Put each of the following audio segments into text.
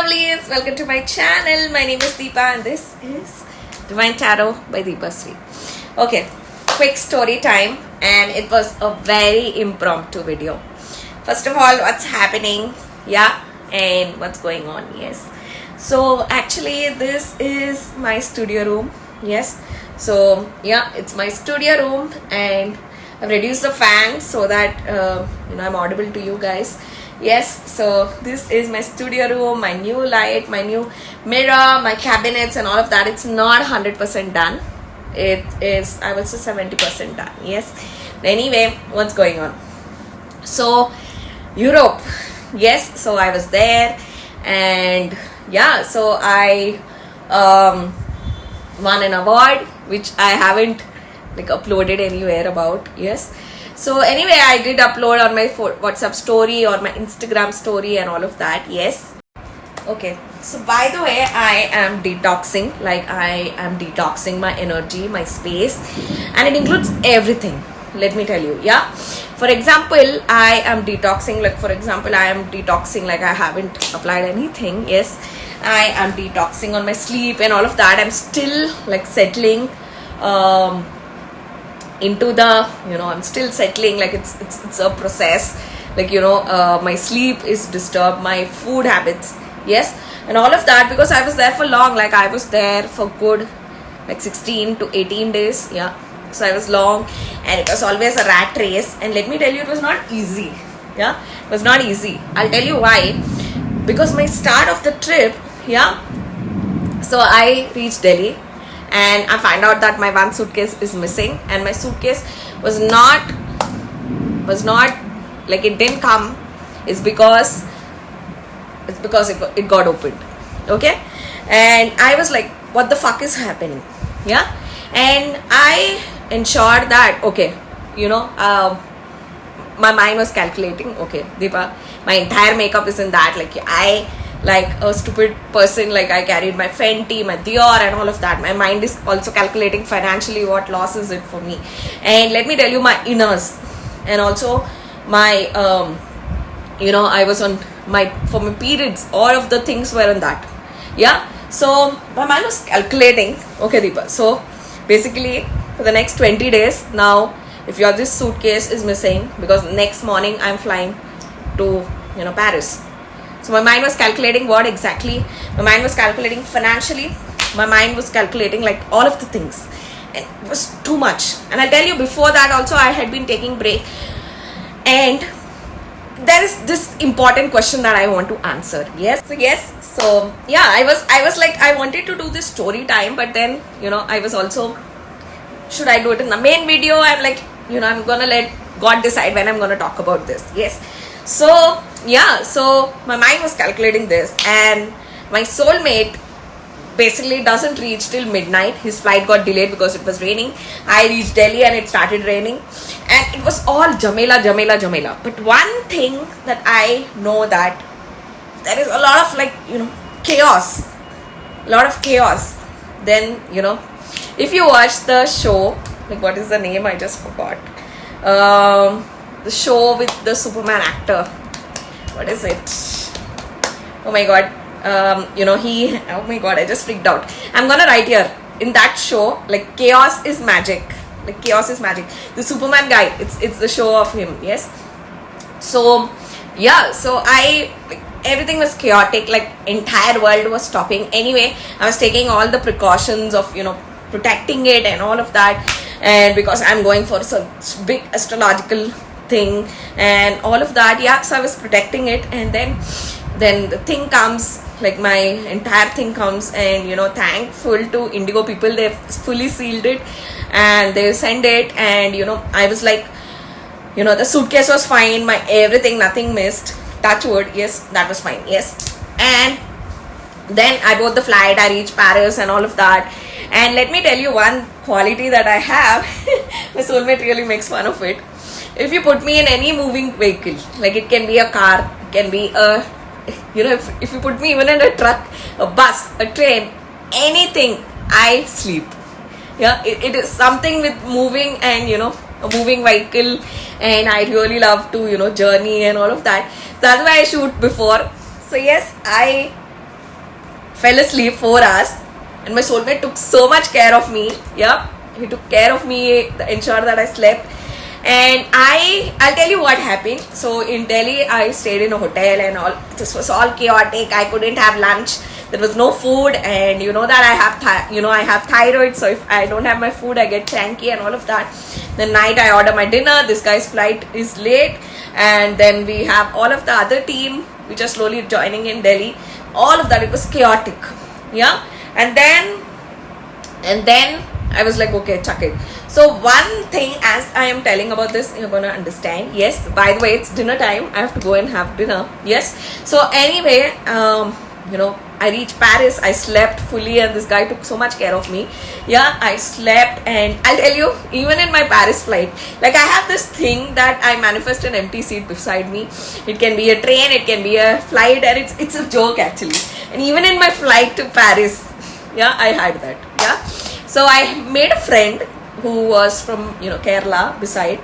lovelies, welcome to my channel. My name is Deepa and this is Divine Tarot by Deepa Sri. Okay, quick story time, and it was a very impromptu video. First of all, what's happening, and what's going on, So actually this is my studio room, So it's my studio room, and I've reduced the fan so that I'm audible to you guys. So this is my studio room, my new light, my new mirror, my cabinets and all of that. It's not 100% done. It is, I would say, 70% done. Anyway, what's going on? So Europe, so I was there, and so I won an award which I haven't uploaded anywhere about. So anyway, I did upload on my WhatsApp story or my Instagram story and all of that. Okay, so by the way, I am detoxing. I am detoxing my energy, my space, and it includes everything. Let me tell you, For example, I am detoxing. I haven't applied anything. I am detoxing on my sleep and all of that. I'm still settling into the I'm still settling, it's a process, my sleep is disturbed, my food habits, and all of that, because I was there for long. I was there for good 16 to 18 days. So I was long, and it was always a rat race, and let me tell you, it was not easy. It was not easy. I'll tell you why. Because my start of the trip, so I reached Delhi, and I find out that my one suitcase is missing, and my suitcase was not it didn't come. It's because it got opened. Okay, and I was like, what the fuck is happening? And I ensured that my mind was calculating, okay, Deepa, my entire makeup is in that, I like a stupid person, I carried my Fenty, my Dior and all of that. My mind is also calculating financially what loss is it for me. And let me tell you, my inners, and also my I was on for my periods, all of the things were on that. So my mind was calculating, okay Deepa, so basically for the next 20 days now, if this suitcase is missing, because next morning I'm flying to Paris. So my mind was calculating what exactly. My mind was calculating financially. My mind was calculating all of the things. And it was too much. And I'll tell you, before that also I had been taking break. And there is this important question that I want to answer. So I was I wanted to do this story time, but then I was also, should I do it in the main video? I'm I'm gonna let God decide when I'm gonna talk about this. So so my mind was calculating this, and my soulmate basically doesn't reach till midnight. His flight got delayed because it was raining. I reached Delhi and it started raining, and it was all jamela. But one thing that I know, that there is a lot of chaos, a lot of chaos. Then if you watch the show, what is the name, I just forgot, the show with the Superman actor, what is it? Oh my god, oh my god, I just freaked out. I'm gonna write here, in that show, chaos is magic. Chaos is magic. The Superman guy, it's the show of him. So so I everything was chaotic, entire world was stopping. Anyway, I was taking all the precautions of protecting it and all of that, and because I'm going for such big astrological thing and all of that, so I was protecting it. And then the thing comes, my entire thing comes, and thankful to Indigo people, they fully sealed it and they send it. And I was the suitcase was fine, my everything, nothing missed, touch wood, that was fine. And then I bought the flight, I reached Paris and all of that. And let me tell you one quality that I have. My soulmate really makes fun of it. If you put me in any moving vehicle, it can be a car, it can be a, if you put me even in a truck, a bus, a train, anything, I sleep. It is something with moving and, a moving vehicle, and I really love to, journey and all of that. That's why I shoot before. So I fell asleep 4 hours, and my soulmate took so much care of me. Yeah, he took care of me, ensured that I slept. And I'll tell you what happened. So in Delhi, I stayed in a hotel and all. This was all chaotic. I couldn't have lunch. There was no food, and you know that I have thyroid. So if I don't have my food, I get cranky and all of that. Then night I order my dinner. This guy's flight is late, and then we have all of the other team which are slowly joining in Delhi. All of that, it was chaotic. Yeah, and then I was like, okay, chuck it. So one thing, as I am telling about this, you're gonna understand. Yes, by the way, it's dinner time. I have to go and have dinner. Yes. So anyway, I reached Paris. I slept fully, and this guy took so much care of me. Yeah, I slept, and I'll tell you, even in my Paris flight, like I have this thing that I manifest an empty seat beside me. It can be a train, it can be a flight, and it's a joke actually. And even in my flight to Paris, yeah, I had that. Yeah. So I made a friend who was from Kerala beside,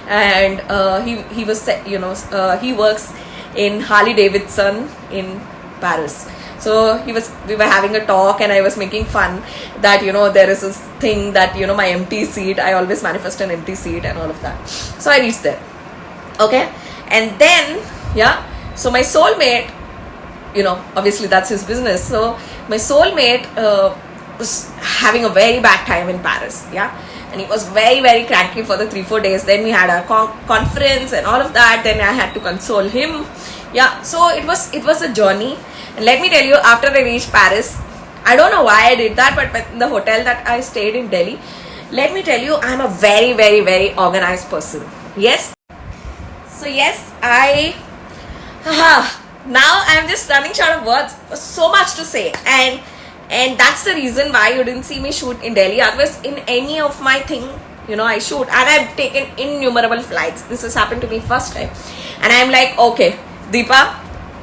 and he works in Harley Davidson in Paris. So we were having a talk, and I was making fun that there is this thing that my empty seat, I always manifest an empty seat and all of that. So I reached there. Okay, and then so my soulmate, obviously that's his business. So my soulmate was having a very bad time in Paris, and he was very, very cranky for the 3-4 days. Then we had a conference and all of that. Then I had to console him. So it was a journey. And let me tell you, after I reached Paris, I don't know why I did that, but in the hotel that I stayed in Delhi, let me tell you, I'm a very, very, very organized person. Yes. So yes, now I'm just running short of words. So much to say, and that's the reason why you didn't see me shoot in Delhi. Otherwise, in any of my thing, I shoot, and I've taken innumerable flights. This has happened to me first time, and I'm like, okay, Deepa,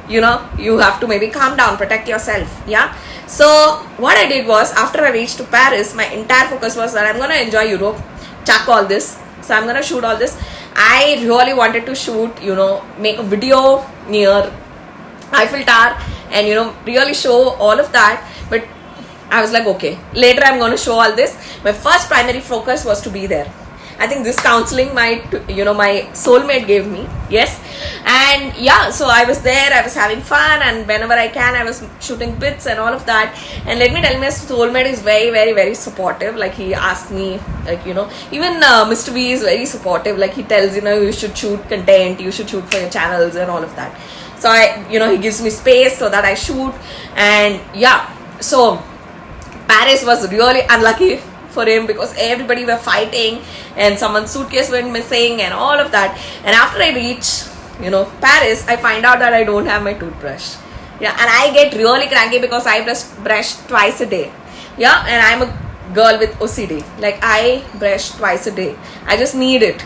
you have to maybe calm down, protect yourself. Yeah. So what I did was, after I reached to Paris, my entire focus was that I'm gonna enjoy Europe, chuck all this. So I'm gonna shoot all this. I really wanted to shoot, make a video near Eiffel Tower, and really show all of that. But I was like, okay, later I'm going to show all this. My first primary focus was to be there. I think this counseling my soulmate gave me. Yes. And so I was there, I was having fun, and whenever I can, I was shooting bits and all of that. And let me tell you, my soulmate is very, very, very supportive. Like, he asked me, even Mr. V is very supportive. Like, he tells, you should shoot content, you should shoot for your channels and all of that. So he gives me space so that I shoot. And so Paris was really unlucky for him, because everybody were fighting, and someone's suitcase went missing and all of that. And after I reach Paris, I find out that I don't have my toothbrush. And I get really cranky because I brush twice a day. And I'm a girl with OCD. Like, I brush twice a day. I just need it.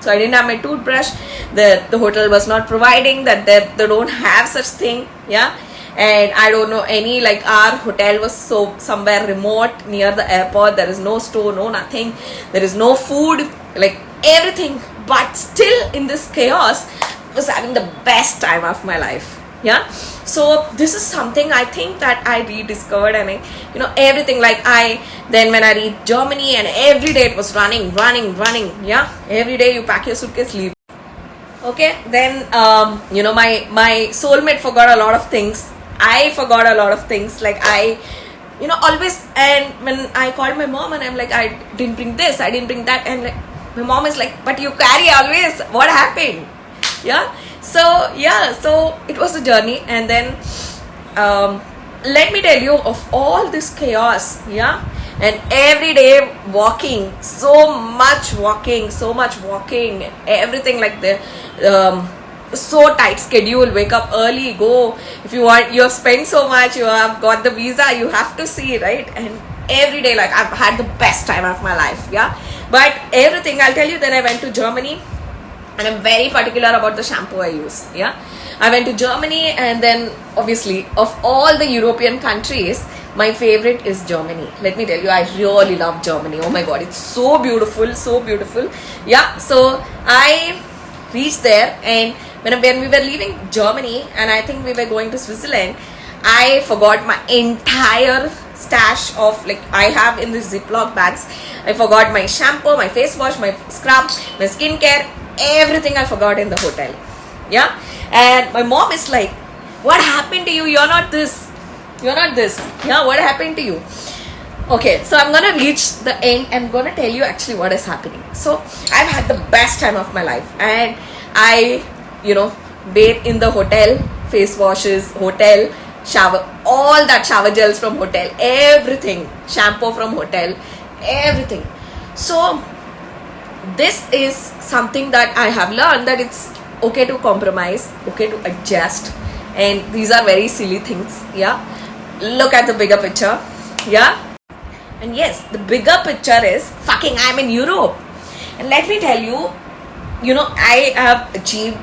So I didn't have my toothbrush. The hotel was not providing that. They don't have such thing. And I don't know any, like, our hotel was somewhere remote near the airport. There is no store, no nothing. There is no food, like everything. But still, in this chaos, I was having the best time of my life. So this is something I think that I rediscovered, and everything. Like, then when I reached Germany, and every day it was running. Every day you pack your suitcase, leave. Okay, then my soulmate forgot a lot of things. I forgot a lot of things. Like, I always, and when I called my mom, and I'm like, I didn't bring this, I didn't bring that, and my mom is like, but you carry always, what happened? So it was a journey. And then let me tell you, of all this chaos, and every day walking, so much walking, everything, like the so tight schedule, wake up early, go, if you want, you have spent so much, you have got the visa, you have to see, right? And every day, like, I've had the best time of my life. But everything, I'll tell you. Then I went to Germany, and I'm very particular about the shampoo I use. I went to Germany, and then obviously, of all the European countries, my favorite is Germany. Let me tell you, I really love Germany. Oh my god, it's so beautiful, so beautiful. So I reached there, and when we were leaving Germany, and I think we were going to Switzerland, I forgot my entire stash of, like, I have in these Ziploc bags. I forgot my shampoo, my face wash, my scrub, my skincare, everything I forgot in the hotel. Yeah. And my mom is like, what happened to you? You're not this. Yeah, what happened to you? Okay, so I'm gonna reach the end and I'm gonna tell you actually what is happening. So I've had the best time of my life, and I, bathe in the hotel, face washes, hotel, shower, all that, shower gels from hotel, everything, shampoo from hotel, everything. So this is something that I have learned, that it's okay to compromise, okay to adjust, and these are very silly things. Yeah, look at the bigger picture. Yeah. And yes, the bigger picture is fucking I'm in Europe. And let me tell you, I have achieved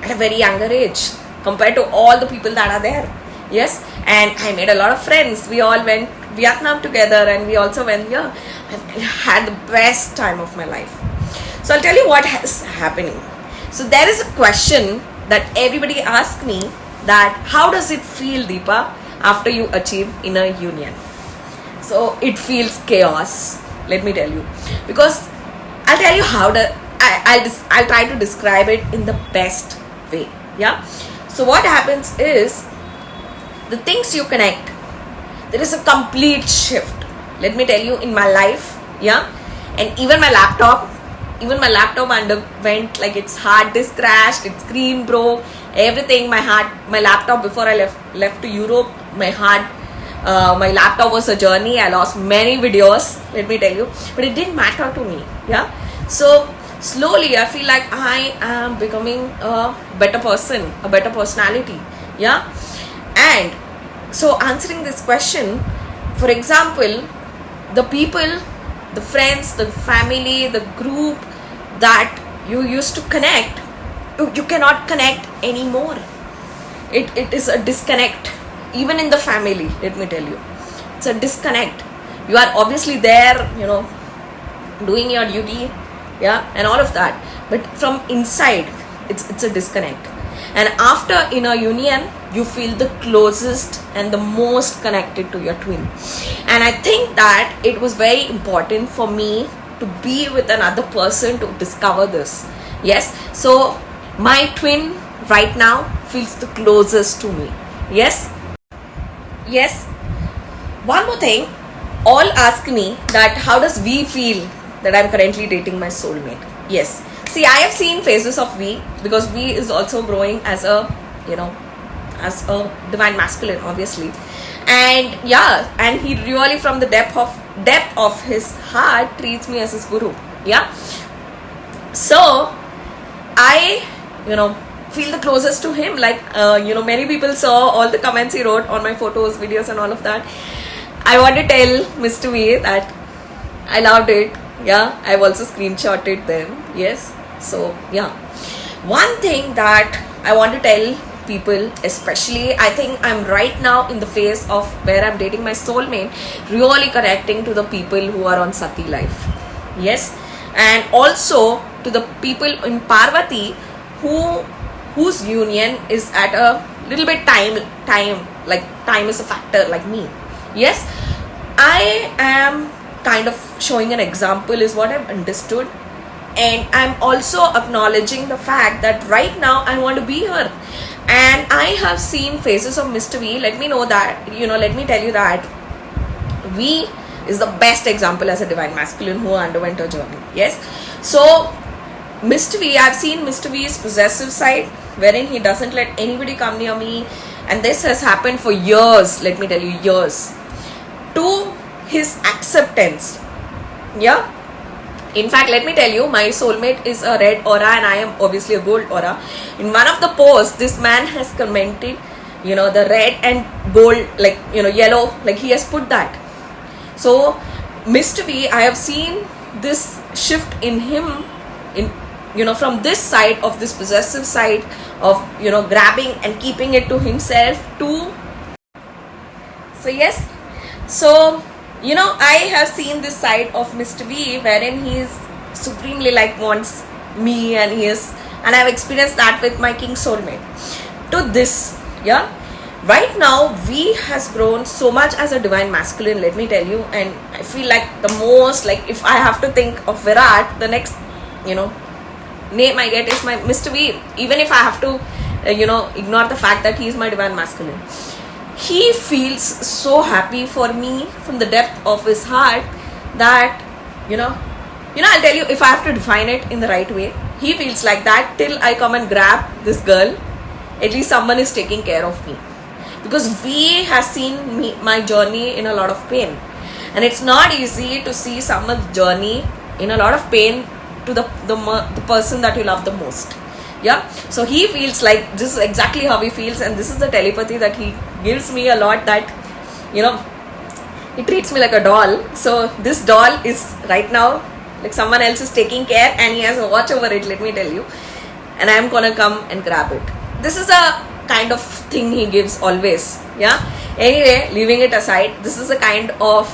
at a very younger age compared to all the people that are there. Yes, and I made a lot of friends. We all went Vietnam together, and we also went here. I've had the best time of my life. So I'll tell you what is happening. So there is a question that everybody asks me, that how does it feel, Deepa, after you achieve inner union? So it feels chaos, let me tell you, because I'll tell you how I'll try to describe it in the best way. Yeah. So what happens is, the things you connect, there is a complete shift. Let me tell you, in my life. Yeah. And even my laptop underwent, like, its hard disk crashed, its screen broke, everything. My laptop, before I left to Europe, my laptop was a journey. I lost many videos, let me tell you, but it didn't matter to me. Yeah. So slowly I feel like I am becoming a better person, a better personality. Yeah. And so, answering this question, for example, the people, the friends, the family, the group that you used to connect, you cannot connect anymore. It is a disconnect. Even in the family, let me tell you, it's a disconnect. You are obviously there, doing your duty, yeah, and all of that, but from inside, it's a disconnect. And after inner union, you feel the closest and the most connected to your twin. And I think that it was very important for me to be with another person to discover this. Yes, so my twin right now feels the closest to me. Yes. One more thing, all ask me that how does V feel that I'm currently dating my soulmate. Yes, see, I have seen phases of V, because V is also growing as a divine masculine, obviously. And yeah, and he really, from the depth of his heart, treats me as his guru. Yeah. So I feel the closest to him. Like, many people saw all the comments he wrote on my photos, videos, and all of that. I want to tell Mr. V that I loved it. Yeah, I've also screenshotted them. Yes. So yeah, one thing that I want to tell people, especially, I think I'm right now in the phase of where I'm dating my soulmate, really connecting to the people who are on Sati life. Yes. And also to the people in Parvati whose union is at a little bit time, like time is a factor, like me. Yes, I am kind of showing an example is what I've understood, and I'm also acknowledging the fact that right now I want to be here. And I have seen phases of Mr. V. Let me tell you that V is the best example as a divine masculine who underwent a journey. Yes, so Mr. V, I've seen Mr. V's possessive side, wherein he doesn't let anybody come near me, and this has happened for years, let me tell you, years, to his acceptance. Yeah. In fact, let me tell you, my soulmate is a red aura and I am obviously a gold aura. In one of the posts, this man has commented, the red and gold, like, yellow, like he has put that. So Mr. V, I have seen this shift in him, from this side of this possessive side of grabbing and keeping it to himself to. So yes, so I have seen this side of Mr. V wherein he is supremely wants me, and I've experienced that with my king soulmate to this. Yeah. right now we has grown so much as a divine masculine, let me tell you. And I feel like the most, like if I have to think of Virat, the next name I get is my Mr. V. Even if I have to ignore the fact that he is my divine masculine, he feels so happy for me from the depth of his heart that I'll tell you, if I have to define it in the right way, he feels like that till I come and grab this girl, at least someone is taking care of me. Because V has seen my journey in a lot of pain, and it's not easy to see someone's journey in a lot of pain to the person that you love the most. Yeah, so he feels like this is exactly how he feels, and this is the telepathy that he gives me a lot, that he treats me like a doll. So this doll is right now like someone else is taking care, and he has a watch over it, let me tell you, and I'm gonna come and grab it. This is a kind of thing he gives always. Yeah, anyway, leaving it aside, this is a kind of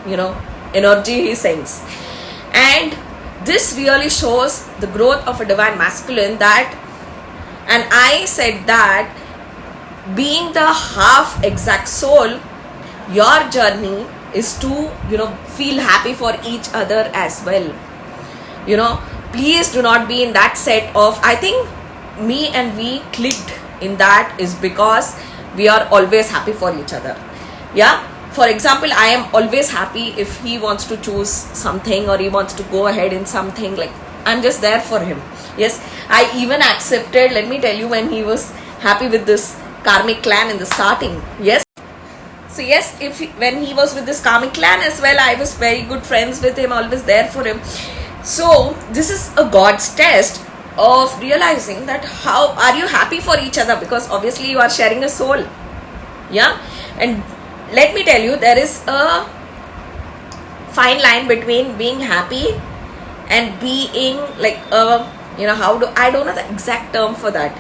energy he sends, and this really shows the growth of a divine masculine. And I said that being the half exact soul, your journey is to feel happy for each other as well. Please do not be in that set of, I think me and we clicked in that is because we are always happy for each other. Yeah, for example, I am always happy if he wants to choose something or he wants to go ahead in something, like I'm just there for him. Yes, I even accepted, let me tell you, when he was happy with this karmic clan in the starting. Yes, so yes, when he was with this karmic clan as well, I was very good friends with him, always there for him. So this is a God's test of realizing that how are you happy for each other, because obviously you are sharing a soul. Yeah, and let me tell you, there is a fine line between being happy and being like I don't know the exact term for that,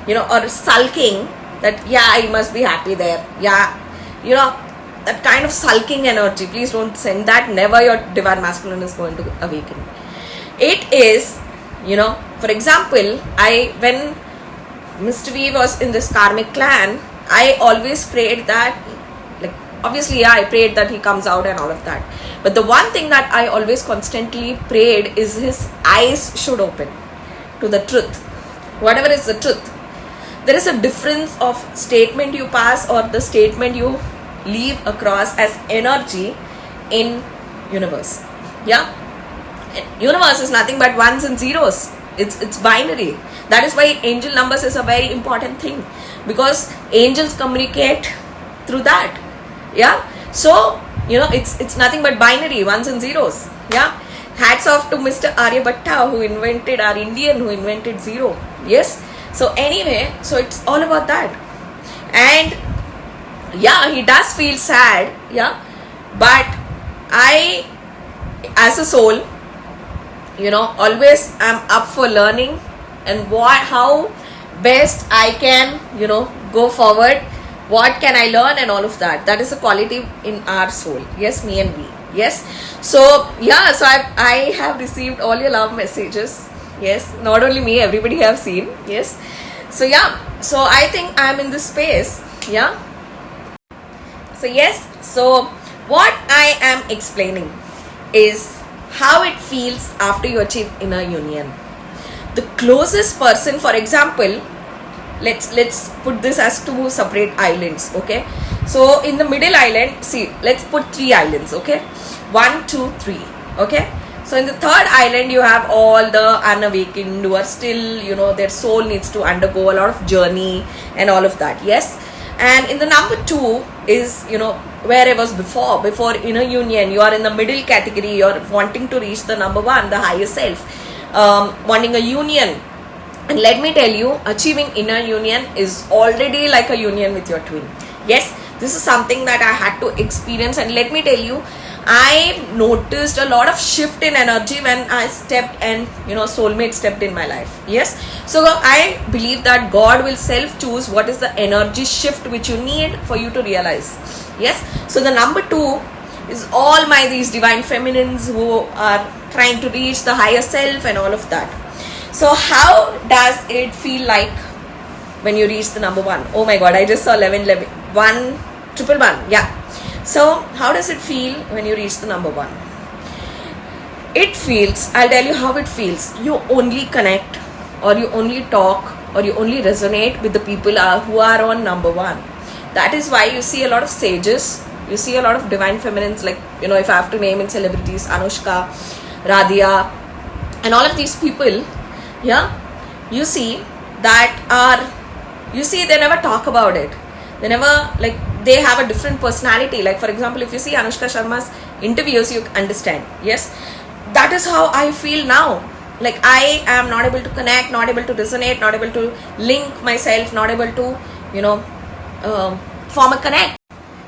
or sulking, that yeah, I must be happy there. Yeah, that kind of sulking energy, please don't send that. Never your divine masculine is going to awaken. It is, for example, when Mr. V was in this karmic clan, I always prayed that, obviously, yeah, I prayed that he comes out and all of that. But the one thing that I always constantly prayed is his eyes should open to the truth. Whatever is the truth. There is a difference of statement you pass or the statement you leave across as energy in universe. Yeah. Universe is nothing but ones and zeros. It's binary. That is why angel numbers is a very important thing, because angels communicate through that. Yeah, so it's nothing but binary, ones and zeros. Yeah, hats off to Mr. Aryabhatta, who invented, our Indian, who invented zero. Yes, so anyway, so it's all about that. And yeah, he does feel sad. Yeah, but I, as a soul, always am up for learning and how best I can go forward. What can I learn and all of that. That is a quality in our soul. Yes, me and we. Yes. So yeah, so I have received all your love messages. Yes, not only me, everybody have seen. Yes. So yeah, so I think I am in this space. Yeah. So yes, so what I am explaining is how it feels after you achieve inner union. The closest person, for example, let's put this as two separate islands. Okay, so in the middle island, see, let's put 3 islands. Okay, 1, 2, 3. Okay, so in the third island you have all the unawakened who are still, their soul needs to undergo a lot of journey and all of that. Yes, and in the number 2 is where I was before inner union. You are in the middle category. You are wanting to reach the number 1, the higher self, wanting a union. And let me tell you, achieving inner union is already like a union with your twin. Yes, this is something that I had to experience, and let me tell you, I noticed a lot of shift in energy when I stepped and soulmate stepped in my life. Yes, so I believe that God will self choose what is the energy shift which you need for you to realize. Yes, so the number 2 is all these divine feminines who are trying to reach the higher self and all of that. So how does it feel like when you reach the number 1. Oh my god, I just saw 11, 11, 1, 111. Yeah. So how does it feel when you reach the number 1? It feels, I'll tell you how it feels. You only connect, or you only talk, or you only resonate with the people who are on number 1. That is why you see a lot of sages, you see a lot of divine feminines, like, you know, if I have to name in celebrities, Anushka, Radhia, and all of these people, yeah, you see that you see they never talk about it. They never, like, they have a different personality. Like, for example, if you see Anushka Sharma's interviews, you understand. Yes, that is how I feel now. Like, I am not able to connect, not able to resonate, not able to link myself, not able to, you know, form a connect.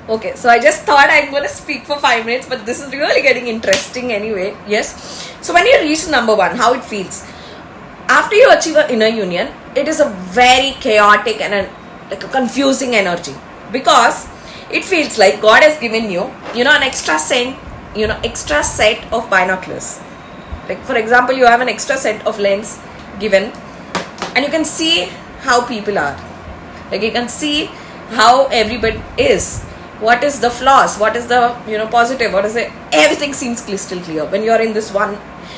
Okay, so I just thought I'm going to speak for 5 minutes, but this is really getting interesting anyway. Yes. So when you reach number 1, how it feels? After you achieve an inner union, it is a very chaotic and like a confusing energy, because it feels like God has given you, you know, an extra set of binoculars. Like, for example, you have an extra set of lens given, and you can see how people are. Like, you can see how everybody is. What is the flaws? What is the, you know, positive? What is it? Everything seems crystal clear when you are in this one.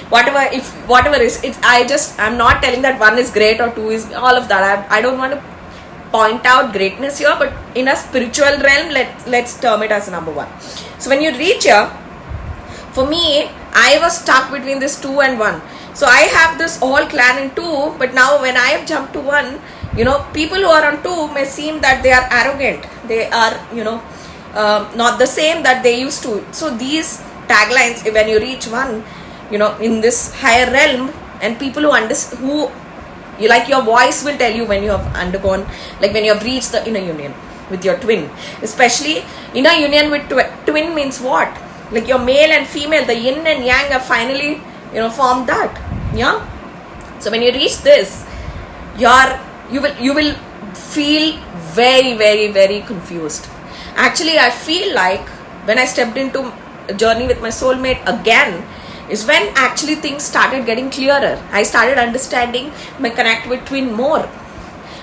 Whatever is, I'm not telling that 1 is great or 2 is all of that. I don't want to point out greatness here, but in a spiritual realm, let's term it as number 1. So when you reach here, for me, I was stuck between this 2 and 1. So I have this whole clan in 2, but now when I have jumped to 1, you know, people who are on 2 may seem that they are arrogant. They are, you know, not the same that they used to. So these taglines, when you reach 1, you know, in this higher realm, and people who you, like, your voice will tell you when you have undergone, like when you have reached the inner union with your twin. Especially inner union with twin means what? Like, your male and female, the yin and yang have finally, you know, formed that. Yeah. So when you reach this, you will feel very, very, very confused. Actually, I feel like when I stepped into a journey with my soulmate again, is when actually things started getting clearer. I started understanding my connect with twin more.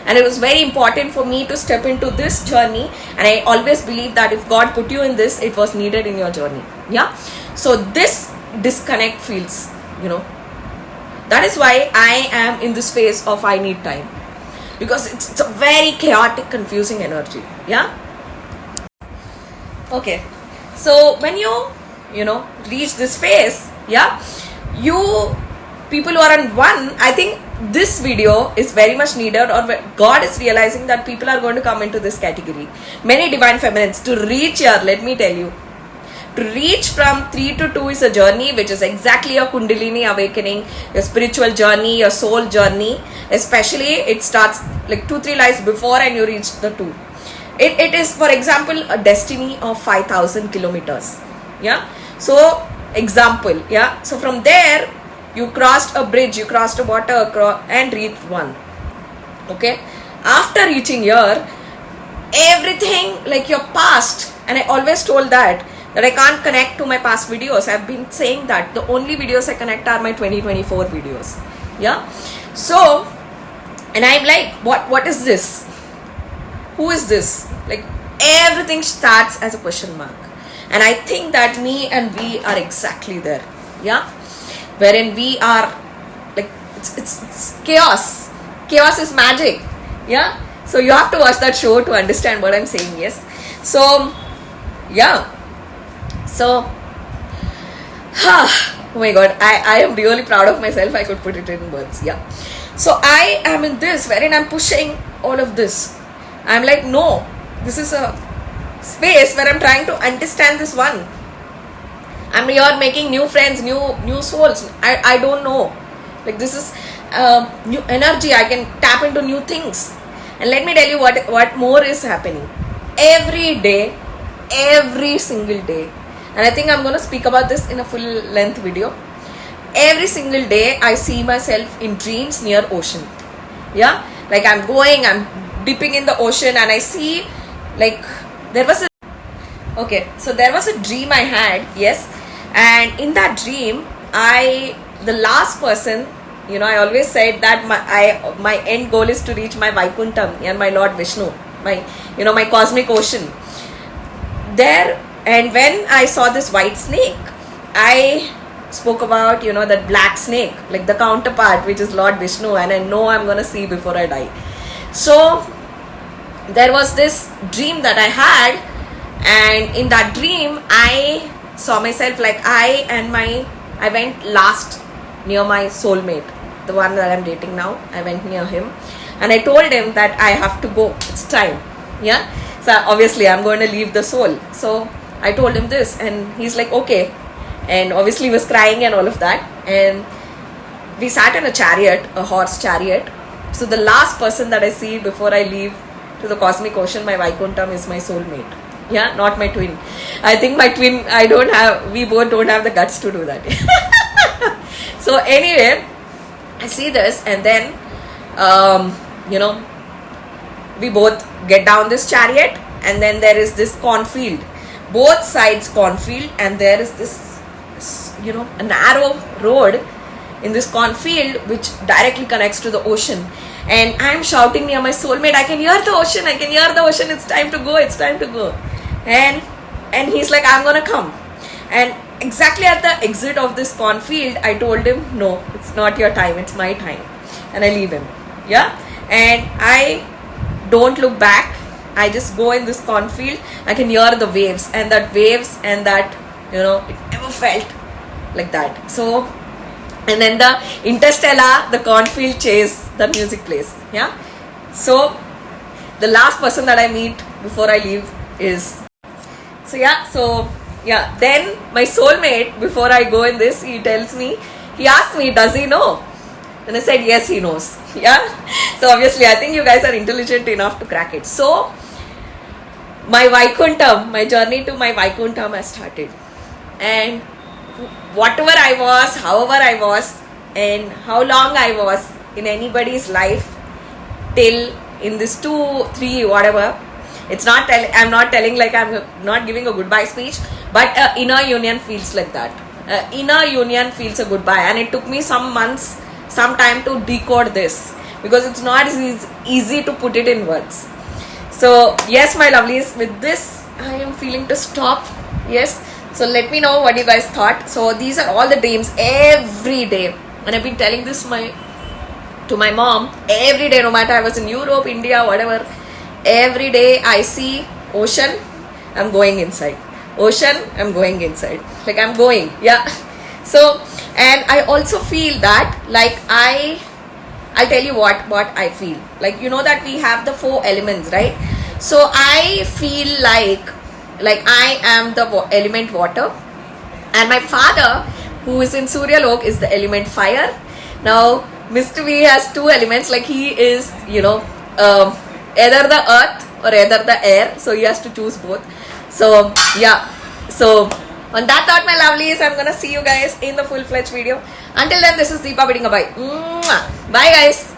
And it was very important for me to step into this journey. And I always believe that if God put you in this, it was needed in your journey. Yeah. So this disconnect feels, you know, that is why I am in this phase of I need time. Because it's a very chaotic, confusing energy. Yeah. Okay. So when you know, reach this phase, yeah, people who are on 1, I think this video is very much needed, or God is realizing that people are going to come into this category. Many divine feminines, to reach here, let me tell you, to reach from 3 to 2 is a journey which is exactly your Kundalini awakening, your spiritual journey, your soul journey. Especially it starts like 2-3 lives before and you reach the 2. It is, for example, a destiny of 5,000 kilometers. Yeah. So example, yeah. So from there, you crossed a bridge, you crossed a water and reached 1. Okay. After reaching here, everything like your past, and I always told that I can't connect to my past videos. I've been saying that the only videos I connect are my 2024 videos. Yeah. So, and I'm like, what is this? Who is this? Like, everything starts as a question mark. And I think that me and we are exactly there. Yeah. Wherein we are like, it's chaos. Chaos is magic. Yeah. So you have to watch that show to understand what I'm saying. Yes. So, yeah. So, oh my god, I am really proud of myself. I could put it in words. Yeah. So I am in this wherein I'm pushing all of this. I'm like, no, this is a space where I'm trying to understand this one. I'm here making new friends, new souls. I don't know. Like, this is new energy. I can tap into new things. And let me tell you what more is happening. Every day, every single day. And I think I'm going to speak about this in a full length video. Every single day, I see myself in dreams near ocean. Yeah. Like, I'm dipping in the ocean and I see, like, there was a dream I had. Yes. And in that dream, the last person I always said that my end goal is to reach my Vaikuntam and my Lord Vishnu, my cosmic ocean. There, and when I saw this white snake, I spoke about, that black snake, like the counterpart, which is Lord Vishnu, and I know I'm gonna see before I die. So there was this dream that I had, and in that dream, I saw myself like I went last near my soulmate, the one that I'm dating now. I went near him, and I told him that I have to go. It's time. Yeah. So obviously I'm going to leave the soul. So I told him this, and he's like, okay. And obviously he was crying and all of that. And we sat in a chariot, a horse chariot. So the last person that I see before I leave to the cosmic ocean, my Vaikuntam, is my soulmate. Yeah, not my twin. I think my twin, we both don't have the guts to do that. So anyway, I see this, and then, we both get down this chariot, and then there is this cornfield, both sides cornfield, and there is this, a narrow road in this cornfield which directly connects to the ocean. And I'm shouting near my soulmate, I can hear the ocean, it's time to go. And he's like, I'm gonna come. And exactly at the exit of this cornfield, I told him, no, it's not your time, it's my time. And I leave him. Yeah. And I don't look back. I just go in this cornfield. I can hear the waves, and that it never felt like that. So, and then the Interstellar, the cornfield chase, the music plays. Yeah. So the last person that I meet before I leave is, then my soulmate, before I go in this, he asked me, does he know? And I said, yes, he knows. Yeah. So obviously, I think you guys are intelligent enough to crack it. So my Vaikuntam, my journey to my Vaikuntam has started. And whatever I was, however I was, and how long I was in anybody's life, till in this 2, 3, whatever, I'm not telling like I'm not giving a goodbye speech, but inner union feels like that. Inner union feels a goodbye, and it took me some months, some time to decode this, because it's not easy to put it in words. So yes, my lovelies, with this I am feeling to stop. Yes, so let me know what you guys thought. So these are all the dreams every day, and I've been telling this to my mom every day, no matter I was in Europe, India, whatever. Every day I see ocean, I'm going inside. Ocean, I'm going inside. Like I'm going. Yeah. So, and I also feel that, like I'll tell you what I feel. Like, that we have the 4 elements, right? So I feel like I am the element water, and my father, who is in Suryalok, is the element fire. Now Mr. V has 2 elements, like he is, either the earth or either the air, so he has to choose both. So yeah, so on that thought, my lovelies, I'm gonna see you guys in the full-fledged video. Until then, this is Deepa bidding a bye. Bye guys.